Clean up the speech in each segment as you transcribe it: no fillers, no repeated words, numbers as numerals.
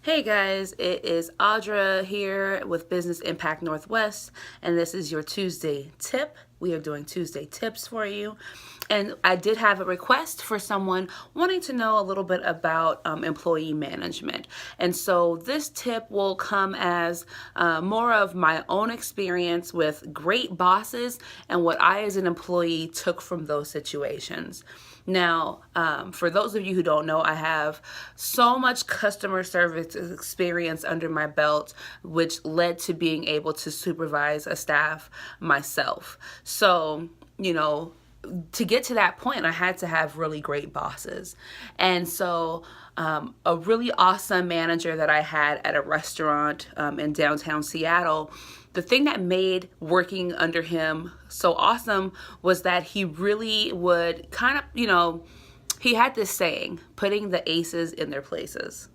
Hey guys, it is Adra here with Business Impact Northwest, and this is your Tuesday tip. We are doing Tuesday tips for you. And I did have a request for someone wanting to know a little bit about employee management. And so this tip will come as more of my own experience with great bosses and what I, as an employee, took from those situations. Now, for those of you who don't know, I have so much customer service experience under my belt, which led to being able to supervise a staff myself. So, to get to that point, I had to have really great bosses. And so, a really awesome manager that I had at a restaurant in downtown Seattle, the thing that made working under him so awesome was that he really would he had this saying, putting the aces in their places.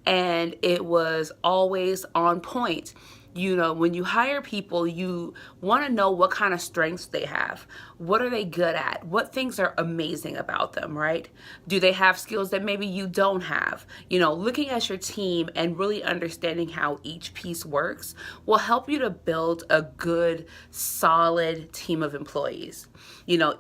And it was always on point. When you hire people, you want to know what kind of strengths they have. What are they good at? What things are amazing about them, right? Do they have skills that maybe you don't have? Looking at your team and really understanding how each piece works will help you to build a good, solid team of employees.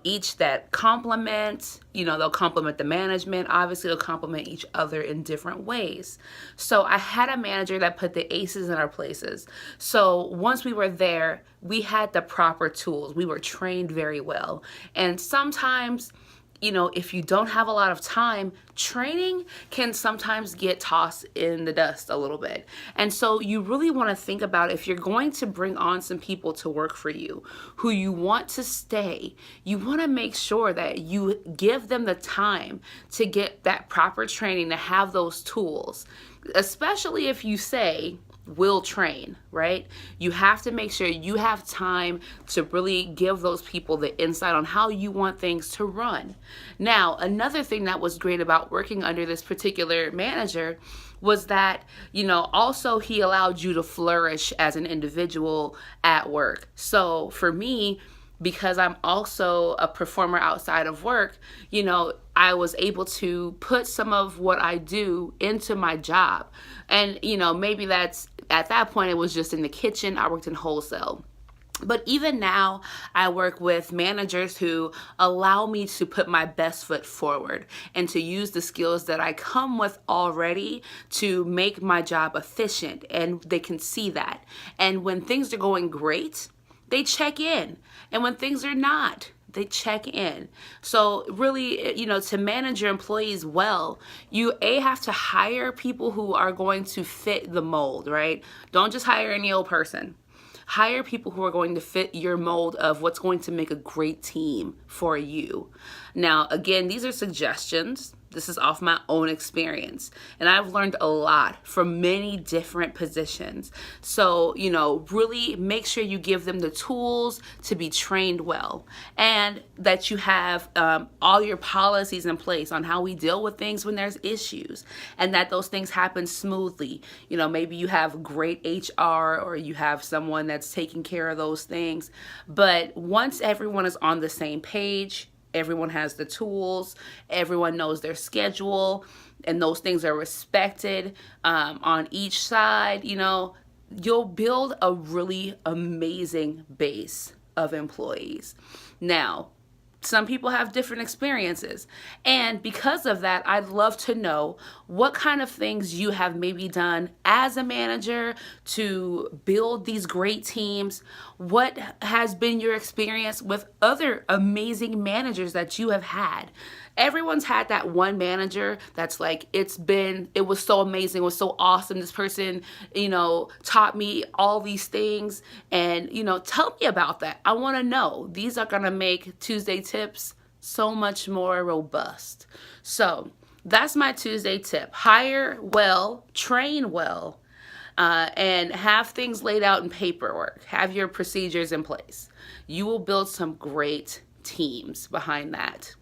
Each that complement, they'll complement the management. Obviously, they'll complement each other in different ways. So I had a manager that put the aces in our places. So once we were there, we had the proper tools. We were trained very well. And sometimes, if you don't have a lot of time, training can sometimes get tossed in the dust a little bit. And so you really want to think about, if you're going to bring on some people to work for you who you want to stay, you want to make sure that you give them the time to get that proper training, to have those tools, especially if you say, will train, right? You have to make sure you have time to really give those people the insight on how you want things to run. Now, another thing that was great about working under this particular manager was that, also he allowed you to flourish as an individual at work. So for me, because I'm also a performer outside of work, I was able to put some of what I do into my job. And, maybe at that point, it was just in the kitchen. I worked in wholesale. But even now, I work with managers who allow me to put my best foot forward and to use the skills that I come with already to make my job efficient. And they can see that. And when things are going great, they check in. And when things are not, they check in. So really, to manage your employees well, you have to hire people who are going to fit the mold, right? Don't just hire any old person. Hire people who are going to fit your mold of what's going to make a great team for you. Now, again, these are suggestions. This is off my own experience. And I've learned a lot from many different positions. So, really make sure you give them the tools to be trained well, and that you have all your policies in place on how we deal with things when there's issues, and that those things happen smoothly. Maybe you have great HR, or you have someone that's taking care of those things. But once everyone is on the same page, everyone has the tools, everyone knows their schedule, and those things are respected on each side, you'll build a really amazing base of employees. Now, some people have different experiences. And because of that, I'd love to know what kind of things you have maybe done as a manager to build these great teams. What has been your experience with other amazing managers that you have had? Everyone's had that one manager that's like, it was so amazing, it was so awesome. This person, taught me all these things. And, tell me about that. I want to know. These are going to make Tuesday tips so much more robust. So that's my Tuesday tip. Hire well, train well, and have things laid out in paperwork. Have your procedures in place. You will build some great teams behind that.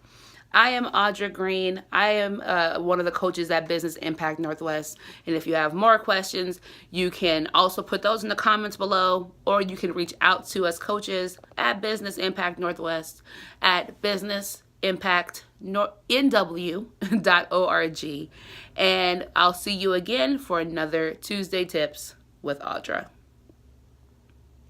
I am Adra Green. I am one of the coaches at Business Impact Northwest. And if you have more questions, you can also put those in the comments below, or you can reach out to us coaches at Business Impact Northwest at business impactnw.org. And I'll see you again for another Tuesday Tips with Adra.